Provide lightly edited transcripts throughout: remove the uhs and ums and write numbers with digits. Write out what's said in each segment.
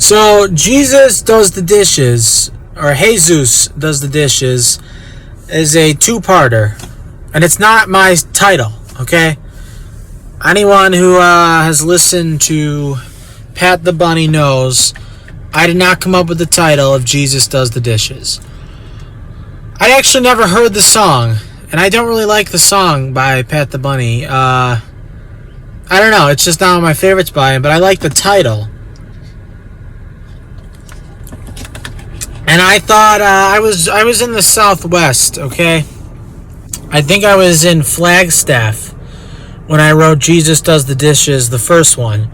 So Jesus does the dishes, or Jesus does the dishes, is a two-parter, and it's not my title. Okay, anyone who has listened to Pat the Bunny knows I did not come up with the title of Jesus Does the Dishes. I actually never heard the song, and I don't really like the song by Pat the Bunny. I don't know, it's just not one of my favorites by him, but I like the title. And I thought I was in the Southwest, okay? I think I was in Flagstaff when I wrote Jesus Does the Dishes, the first one.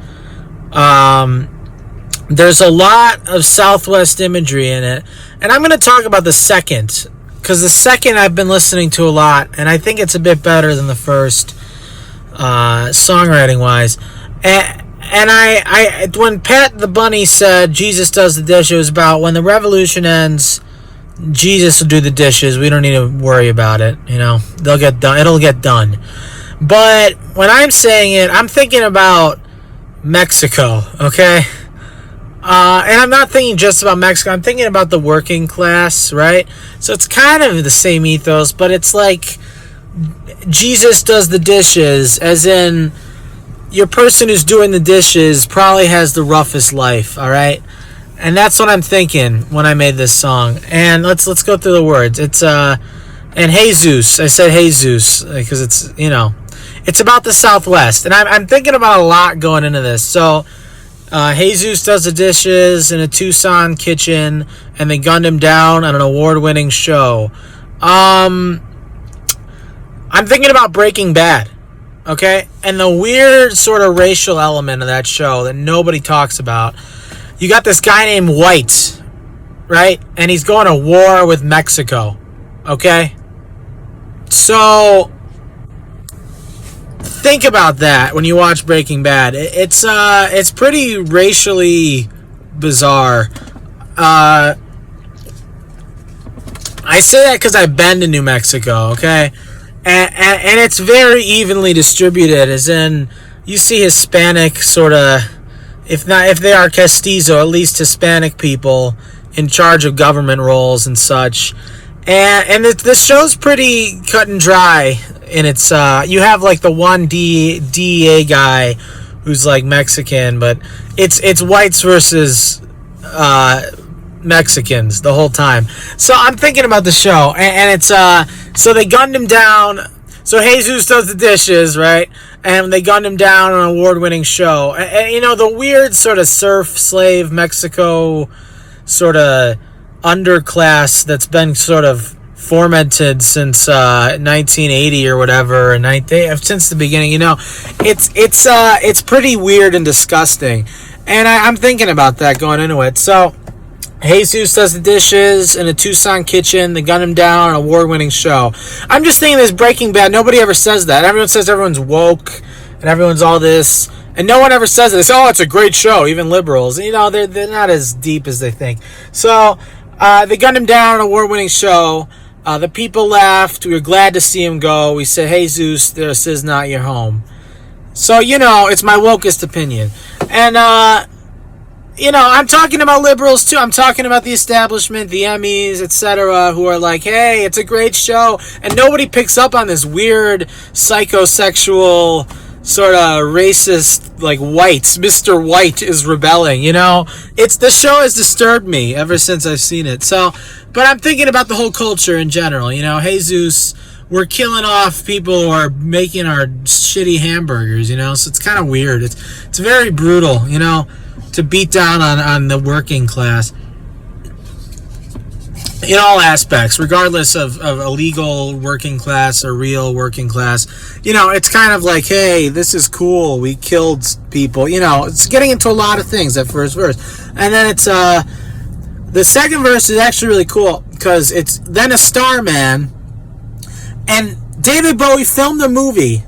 There's a lot of Southwest imagery in it. And I'm going to talk about the second, because the second I've been listening to a lot, and I think it's a bit better than the first, songwriting-wise. And I when Pat the Bunny said Jesus does the dishes, it was about when the revolution ends, Jesus will do the dishes. We don't need to worry about it. You know, they'll get done. It'll get done. But when I'm saying it, I'm thinking about Mexico. Okay, and I'm not thinking just about Mexico. I'm thinking about the working class, right? So it's kind of the same ethos, but it's like Jesus does the dishes, as in, your person who's doing the dishes probably has the roughest life, all right? And that's what I'm thinking when I made this song. And let's go through the words. It's and Jesus. I said Jesus because it's, you know, it's about the Southwest, and I'm thinking about a lot going into this. So Jesus does the dishes in a Tucson kitchen, and they gunned him down on an award-winning show. I'm thinking about Breaking Bad. Okay, and the weird sort of racial element of that show that nobody talks about. You got this guy named White, right? And he's going to war with Mexico. Okay? So think about that when you watch Breaking Bad. It's pretty racially bizarre. I say that because I've been to New Mexico, okay? And it's very evenly distributed, as in, you see Hispanic sort of, if they are Castizo, at least Hispanic people in charge of government roles and such. And this show's pretty cut and dry in its, you have like the one DEA guy who's like Mexican, but it's whites versus Mexicans the whole time. So I'm thinking about the show, and it's so they gunned him down. So Jesus does the dishes, right? And they gunned him down on an award-winning show. And you know, the weird sort of serf slave Mexico sort of underclass that's been sort of fomented since 1980 or whatever, and since the beginning. You know, it's pretty weird and disgusting. And I'm thinking about that going into it. So Jesus does the dishes in a Tucson kitchen. They gun him down on an award-winning show. I'm just thinking this Breaking Bad. Nobody ever says that. Everyone says everyone's woke and everyone's all this, and no one ever says this. Oh, it's a great show. Even liberals, you know, they're not as deep as they think. So they gunned him down on an award-winning show. The people laughed. We were glad to see him go. We said, Jesus, this is not your home. So, you know, it's my wokest opinion. And you know, I'm talking about liberals too. I'm talking about the establishment, the Emmys, etc., who are like, hey, it's a great show. And nobody picks up on this weird psychosexual sort of racist, like, whites. Mr. White is rebelling, you know? The show has disturbed me ever since I've seen it. So, but I'm thinking about the whole culture in general. You know, Jesus, we're killing off people who are making our shitty hamburgers, you know? So it's kind of weird. It's very brutal, you know, to beat down on the working class in all aspects, regardless of illegal working class or real working class. You know, it's kind of like, hey, this is cool, we killed people. You know, it's getting into a lot of things, that first verse. And then it's the second verse is actually really cool, because it's then a Starman, and David Bowie filmed a movie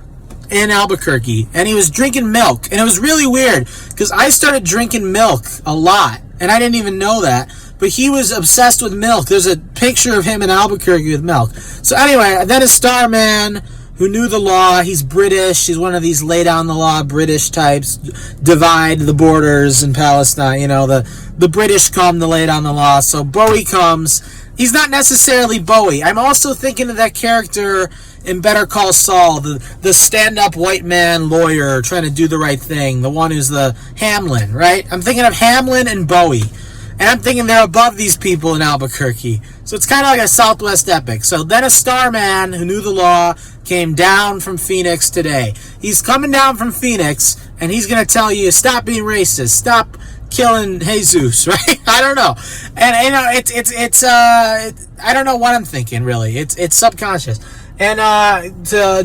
in Albuquerque, and he was drinking milk, and it was really weird because I started drinking milk a lot, and I didn't even know that, but he was obsessed with milk. There's a picture of him in Albuquerque with milk. So anyway, then a Starman who knew the law. He's British. He's one of these lay down the law British types, divide the borders in Palestine. You know, the British come to lay down the law. So Bowie comes. He's not necessarily Bowie. I'm also thinking of that character in Better Call Saul, the stand-up white man lawyer trying to do the right thing, the one who's the Hamlin, right? I'm thinking of Hamlin and Bowie. And I'm thinking they're above these people in Albuquerque. So it's kind of like a Southwest epic. So then a star man who knew the law came down from Phoenix today. He's coming down from Phoenix, and he's going to tell you, stop being racist, stop killing Jesus, right? I don't know. And, you know, it's I don't know what I'm thinking, really. It's subconscious. And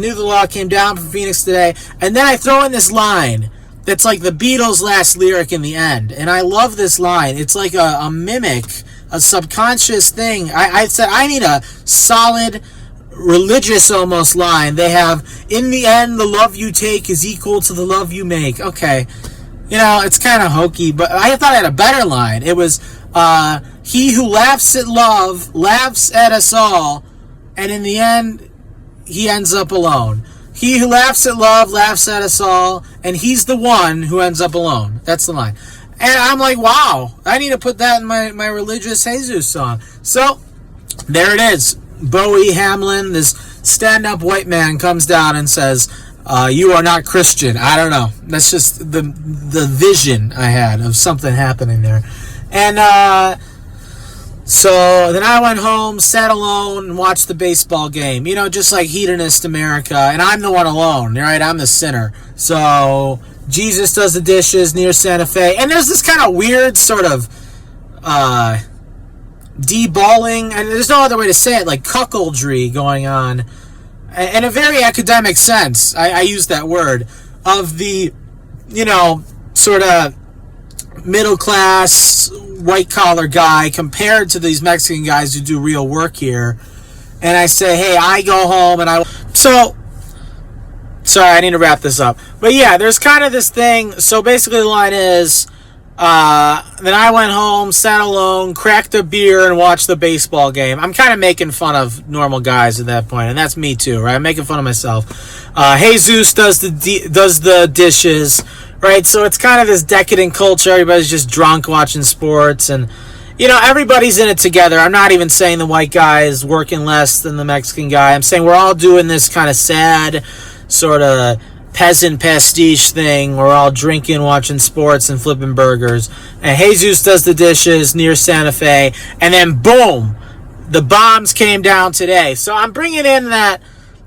Knew the Law came down from Phoenix today. And then I throw in this line that's like the Beatles' last lyric in the end. And I love this line. It's like a mimic, a subconscious thing. I said, I need a solid, religious almost line. They have, in the end, the love you take is equal to the love you make. Okay. You know, it's kind of hokey, but I thought I had a better line. It was, he who laughs at love laughs at us all, and in the end, he ends up alone. He who laughs at love laughs at us all, and he's the one who ends up alone. That's the line. And I'm like, wow, I need to put that in my religious Jesus song. So, there it is. Bowie Hamlin, this stand-up white man, comes down and says, you are not Christian. I don't know. That's just the vision I had of something happening there. And so then I went home, sat alone, and watched the baseball game. You know, just like hedonist America. And I'm the one alone, right? I'm the sinner. So Jesus does the dishes near Santa Fe. And there's this kind of weird sort of deballing, and there's no other way to say it, like cuckoldry going on. In a very academic sense, I use that word, of the, you know, sort of middle-class, white-collar guy compared to these Mexican guys who do real work here. And I say, hey, I go home and So, sorry, I need to wrap this up. But yeah, there's kind of this thing. So basically the line is, then I went home, sat alone, cracked a beer, and watched the baseball game. I'm kind of making fun of normal guys at that point, and that's me too, right? I'm making fun of myself. Jesus does the dishes, right? So it's kind of this decadent culture. Everybody's just drunk watching sports, and you know, everybody's in it together. I'm not even saying the white guy is working less than the Mexican guy. I'm saying we're all doing this kind of sad, sort of peasant pastiche thing. We're all drinking, watching sports, and flipping burgers. And Jesus does the dishes near Santa Fe. And then, boom, the bombs came down today. So I'm bringing in that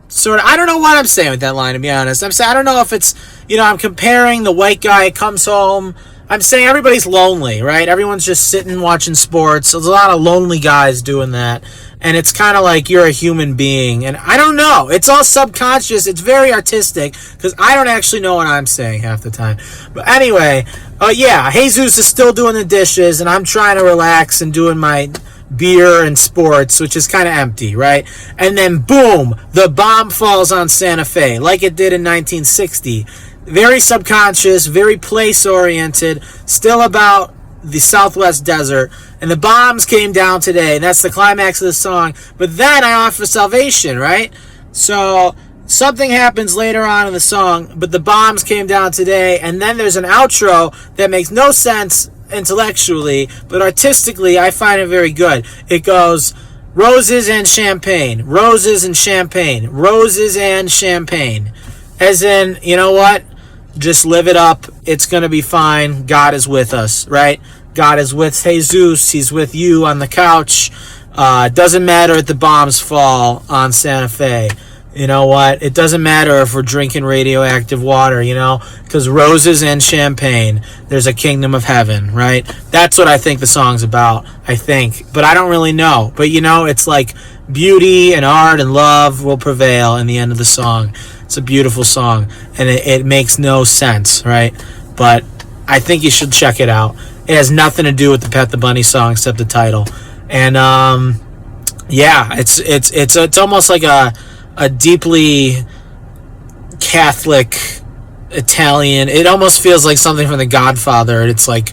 sort of, I don't know what I'm saying with that line, to be honest. I'm saying, I don't know if it's, you know, I'm comparing the white guy comes home. I'm saying everybody's lonely, right? Everyone's just sitting watching sports. There's a lot of lonely guys doing that. And it's kind of like you're a human being. And I don't know. It's all subconscious. It's very artistic because I don't actually know what I'm saying half the time. But anyway, yeah, Jesus is still doing the dishes, and I'm trying to relax and doing my beer and sports, which is kind of empty, right? And then, boom, the bomb falls on Santa Fe like it did in 1960. Very subconscious, very place-oriented, still about the Southwest desert, and the bombs came down today, and that's the climax of the song. But then I offer salvation, right? So something happens later on in the song, but the bombs came down today, and then there's an outro that makes no sense intellectually, but artistically I find it very good. It goes, roses and champagne, roses and champagne, roses and champagne. As in, you know what? Just live it up. It's going to be fine. God is with us, right? God is with Jesus. He's with you on the couch. It doesn't matter if the bombs fall on Santa Fe. You know what? It doesn't matter if we're drinking radioactive water, you know, because roses and champagne, there's a kingdom of heaven, right? That's what I think the song's about, I think. But I don't really know. But, you know, it's like beauty and art and love will prevail in the end of the song. It's a beautiful song, and it makes no sense, right? But I think you should check it out. It has nothing to do with the Pet the Bunny song except the title. And, yeah, it's almost like a deeply Catholic Italian. It almost feels like something from The Godfather. It's like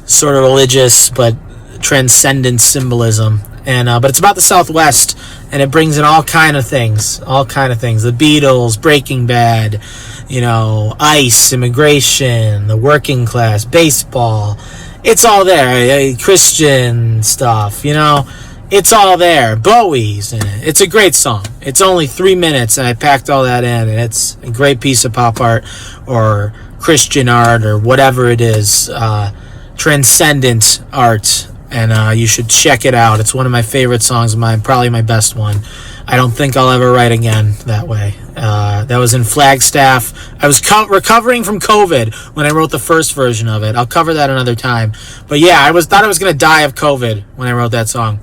sort of religious but transcendent symbolism. And but it's about the Southwest and it brings in all kind of things. The Beatles, Breaking Bad, ICE, immigration, the working class, baseball. It's all there. Christian stuff, it's all there. Bowie's in it. It's a great song. It's only 3 minutes, and I packed all that in, and it's a great piece of pop art or Christian art or whatever it is, transcendent art, and you should check it out. It's one of my favorite songs of mine, probably my best one. I don't think I'll ever write again that way. That was in Flagstaff. I was recovering from COVID when I wrote the first version of it. I'll cover that another time. But yeah, thought I was going to die of COVID when I wrote that song.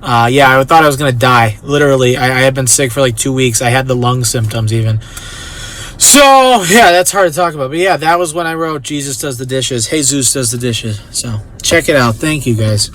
I thought I was going to die. Literally, I had been sick for like 2 weeks. I had the lung symptoms even. So, yeah, that's hard to talk about. But yeah, that was when I wrote Jesus Does the Dishes. Jesus Does the Dishes. So, check it out. Thank you, guys.